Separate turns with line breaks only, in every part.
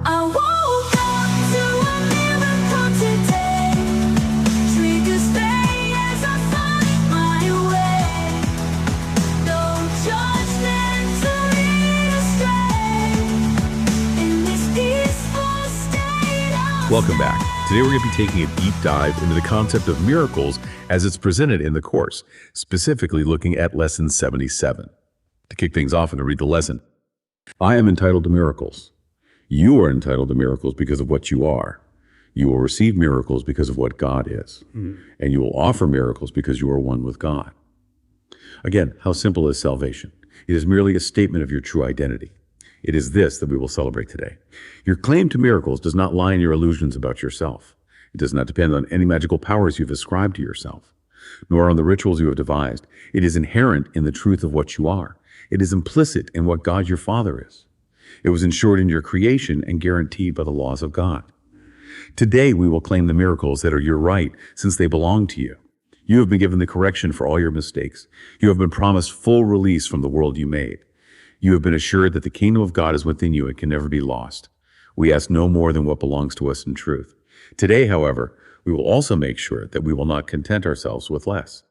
I woke up to a miracle today. Triggers stay as I find my way. No judgment to lead astray. In this peaceful state of
Welcome back. Today we're going to be taking a deep dive into the concept of miracles as it's presented in the course, specifically looking at Lesson 77. To kick things off, I'm going to read the lesson. I am entitled to miracles. You are entitled to miracles because of what you are. You will receive miracles because of what God is. And you will offer miracles because you are one with God. Again, how simple is salvation? It is merely a statement of your true identity. It is this that we will celebrate today. Your claim to miracles does not lie in your illusions about yourself. It does not depend on any magical powers you've ascribed to yourself, nor on the rituals you have devised. It is inherent in the truth of what you are. It is implicit in what God your Father is. It was ensured in your creation and guaranteed by the laws of God. Today we will claim the miracles that are your right since they belong to you. You have been given the correction for all your mistakes. You have been promised full release from the world you made. You have been assured that the kingdom of God is within you and can never be lost. We ask no more than what belongs to us in truth. Today, however, we will also make sure that we will not content ourselves with less.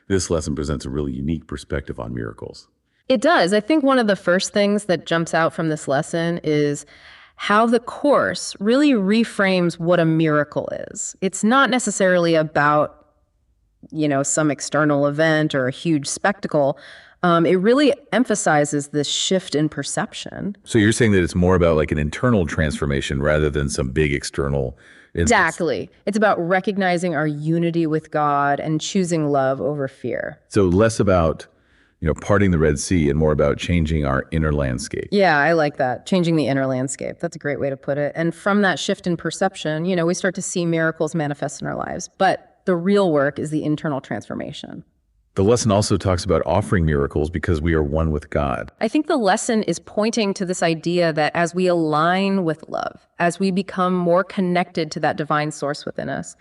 This lesson presents a really unique perspective on miracles.
It does. I think one of the first things that jumps out from this lesson is how the Course really reframes what a miracle is. It's not necessarily about, some external event or a huge spectacle. It really emphasizes this shift in perception.
So you're saying that it's more about like an internal transformation rather than some big external instance.
Exactly. It's about recognizing our unity with God and choosing love over fear.
So less about, parting the Red Sea and more about changing our inner landscape.
Yeah, I like that. Changing the inner landscape. That's a great way to put it. And from that shift in perception, we start to see miracles manifest in our lives. But the real work is the internal transformation.
The lesson also talks about offering miracles because we are one with God.
I think the lesson is pointing to this idea that as we align with love, as we become more connected to that divine source within us,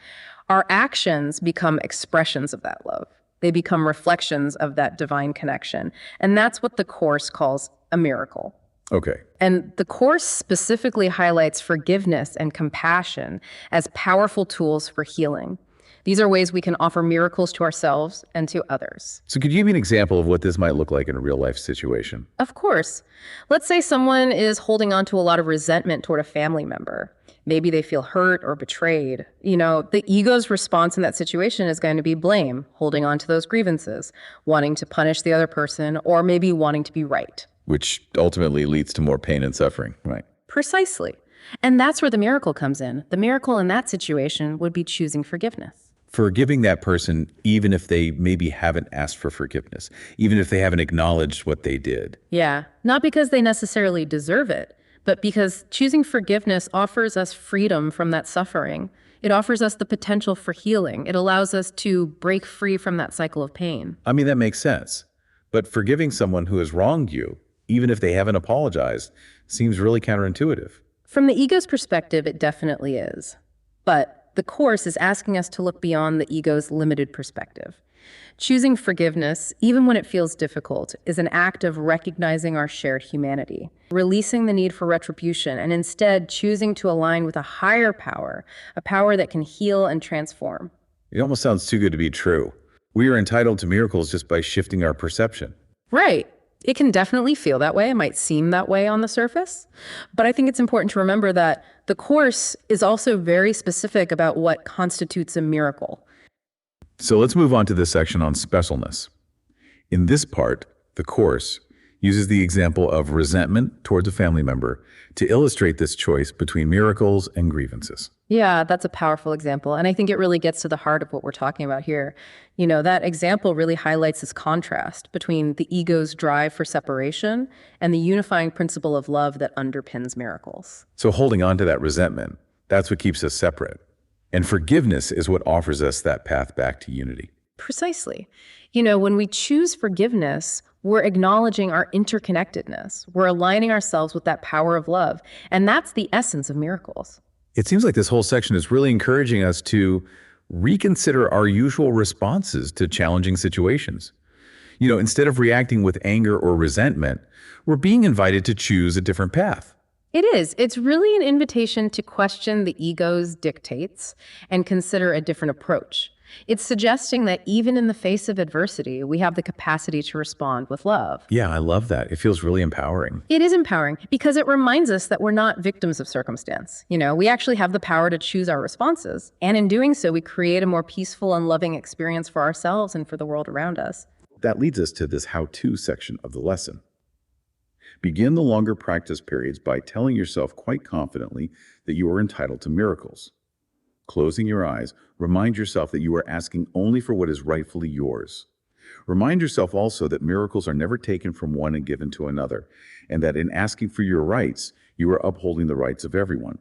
our actions become expressions of that love. They become reflections of that divine connection. And that's what the Course calls a miracle.
Okay.
And the Course specifically highlights forgiveness and compassion as powerful tools for healing. These are ways we can offer miracles to ourselves and to others.
So could you give me an example of what this might look like in a real life situation?
Of course. Let's say someone is holding on to a lot of resentment toward a family member. Maybe they feel hurt or betrayed. The ego's response in that situation is going to be blame, holding on to those grievances, wanting to punish the other person, or maybe wanting to be right.
Which ultimately leads to more pain and suffering, right?
Precisely. And that's where the miracle comes in. The miracle in that situation would be choosing forgiveness.
Forgiving that person, even if they maybe haven't asked for forgiveness, even if they haven't acknowledged what they did.
Yeah, not because they necessarily deserve it, but because choosing forgiveness offers us freedom from that suffering. It offers us the potential for healing. It allows us to break free from that cycle of pain.
I mean, that makes sense. But forgiving someone who has wronged you, even if they haven't apologized, seems really counterintuitive.
From the ego's perspective, it definitely is. But the Course is asking us to look beyond the ego's limited perspective. Choosing forgiveness, even when it feels difficult, is an act of recognizing our shared humanity, releasing the need for retribution, and instead choosing to align with a higher power, a power that can heal and transform.
It almost sounds too good to be true. We are entitled to miracles just by shifting our perception.
Right. It can definitely feel that way. It might seem that way on the surface. But I think it's important to remember that the Course is also very specific about what constitutes a miracle.
So let's move on to this section on specialness. In this part, the Course uses the example of resentment towards a family member to illustrate this choice between miracles and grievances.
Yeah, that's a powerful example. And I think it really gets to the heart of what we're talking about here. That example really highlights this contrast between the ego's drive for separation and the unifying principle of love that underpins miracles.
So holding on to that resentment, that's what keeps us separate. And forgiveness is what offers us that path back to unity.
Precisely. When we choose forgiveness, we're acknowledging our interconnectedness. We're aligning ourselves with that power of love. And that's the essence of miracles.
It seems like this whole section is really encouraging us to reconsider our usual responses to challenging situations. Instead of reacting with anger or resentment, we're being invited to choose a different path.
It is. It's really an invitation to question the ego's dictates and consider a different approach. It's suggesting that even in the face of adversity, we have the capacity to respond with love.
Yeah, I love that. It feels really empowering.
It is empowering because it reminds us that we're not victims of circumstance. We actually have the power to choose our responses. And in doing so, we create a more peaceful and loving experience for ourselves and for the world around us.
That leads us to this how-to section of the lesson. Begin the longer practice periods by telling yourself quite confidently that you are entitled to miracles. Closing your eyes, remind yourself that you are asking only for what is rightfully yours. Remind yourself also that miracles are never taken from one and given to another, and that in asking for your rights, you are upholding the rights of everyone.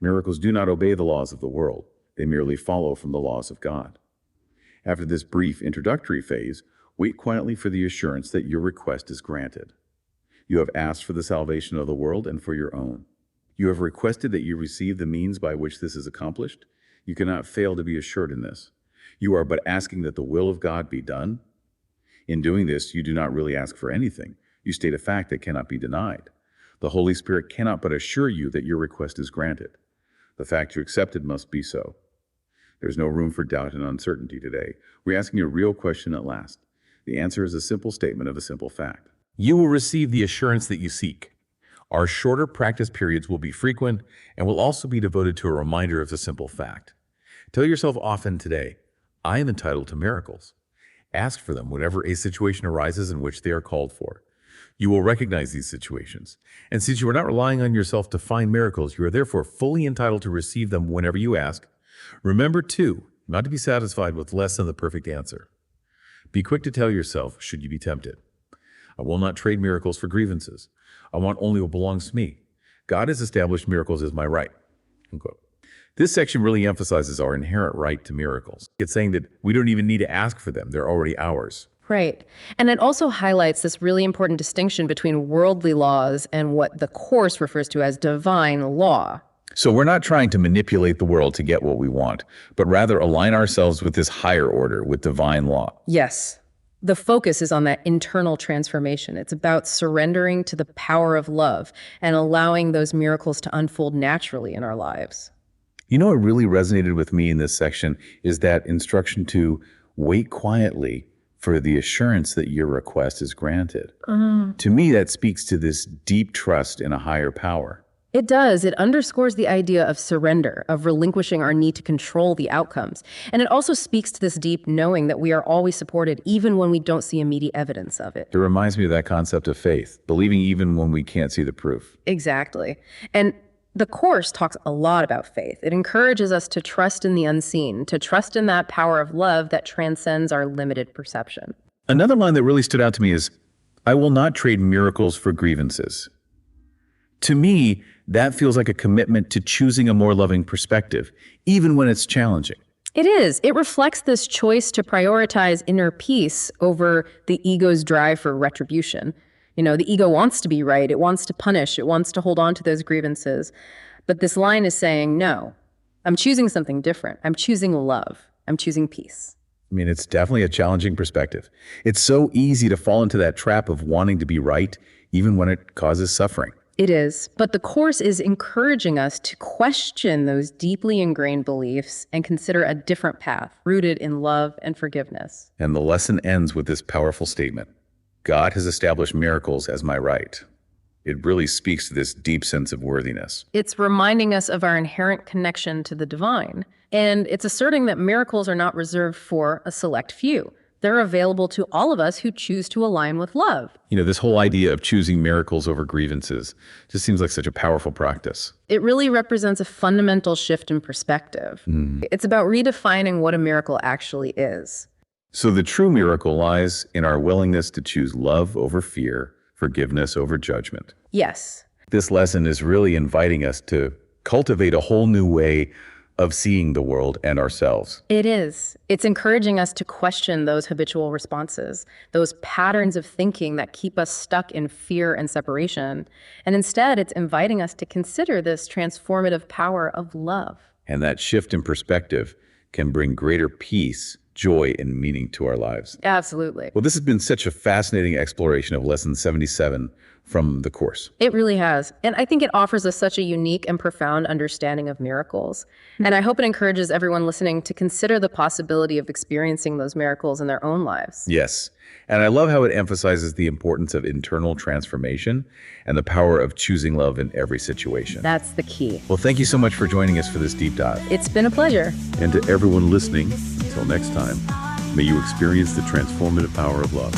Miracles do not obey the laws of the world. They merely follow from the laws of God. After this brief introductory phase, wait quietly for the assurance that your request is granted. You have asked for the salvation of the world and for your own. You have requested that you receive the means by which this is accomplished. You cannot fail to be assured in this. You are but asking that the will of God be done. In doing this, you do not really ask for anything. You state a fact that cannot be denied. The Holy Spirit cannot but assure you that your request is granted. The fact you accepted must be so. There's no room for doubt and uncertainty today. We're asking a real question at last. The answer is a simple statement of a simple fact. You will receive the assurance that you seek. Our shorter practice periods will be frequent and will also be devoted to a reminder of the simple fact. Tell yourself often today, I am entitled to miracles. Ask for them whenever a situation arises in which they are called for. You will recognize these situations. And since you are not relying on yourself to find miracles, you are therefore fully entitled to receive them whenever you ask. Remember, too, not to be satisfied with less than the perfect answer. Be quick to tell yourself, should you be tempted. I will not trade miracles for grievances. I want only what belongs to me. God has established miracles as my right. Unquote. This section really emphasizes our inherent right to miracles. It's saying that we don't even need to ask for them. They're already ours.
Right. And it also highlights this really important distinction between worldly laws and what the Course refers to as divine law.
So we're not trying to manipulate the world to get what we want, but rather align ourselves with this higher order, with divine law.
Yes. The focus is on that internal transformation. It's about surrendering to the power of love and allowing those miracles to unfold naturally in our lives.
You know what really resonated with me in this section is that instruction to wait quietly for the assurance that your request is granted. To me, that speaks to this deep trust in a higher power.
It does. It underscores the idea of surrender, of relinquishing our need to control the outcomes. And it also speaks to this deep knowing that we are always supported, even when we don't see immediate evidence of it.
It reminds me of that concept of faith, believing even when we can't see the proof.
Exactly. And the Course talks a lot about faith. It encourages us to trust in the unseen, to trust in that power of love that transcends our limited perception.
Another line that really stood out to me is, I will not trade miracles for grievances. To me, that feels like a commitment to choosing a more loving perspective, even when it's challenging.
It is. It reflects this choice to prioritize inner peace over the ego's drive for retribution. The ego wants to be right. It wants to punish. It wants to hold on to those grievances. But this line is saying, no, I'm choosing something different. I'm choosing love. I'm choosing peace.
I mean, it's definitely a challenging perspective. It's so easy to fall into that trap of wanting to be right, even when it causes suffering.
It is. But the Course is encouraging us to question those deeply ingrained beliefs and consider a different path rooted in love and forgiveness.
And the lesson ends with this powerful statement. God has established miracles as my right. It really speaks to this deep sense of worthiness.
It's reminding us of our inherent connection to the divine. And it's asserting that miracles are not reserved for a select few. They're available to all of us who choose to align with love.
This whole idea of choosing miracles over grievances just seems like such a powerful practice.
It really represents a fundamental shift in perspective. It's about redefining what a miracle actually is.
So the true miracle lies in our willingness to choose love over fear, forgiveness over judgment.
Yes.
This lesson is really inviting us to cultivate a whole new way of seeing the world and ourselves.
It is. It's encouraging us to question those habitual responses, those patterns of thinking that keep us stuck in fear and separation. And instead, it's inviting us to consider this transformative power of love.
And that shift in perspective can bring greater peace, joy, and meaning to our lives.
Absolutely.
Well, this has been such a fascinating exploration of Lesson 77 from the Course.
It really has. And I think it offers us such a unique and profound understanding of miracles. And I hope it encourages everyone listening to consider the possibility of experiencing those miracles in their own lives.
Yes. And I love how it emphasizes the importance of internal transformation and the power of choosing love in every situation.
That's the key.
Well, thank you so much for joining us for this deep dive.
It's been a pleasure.
And to everyone listening, until next time, may you experience the transformative power of love.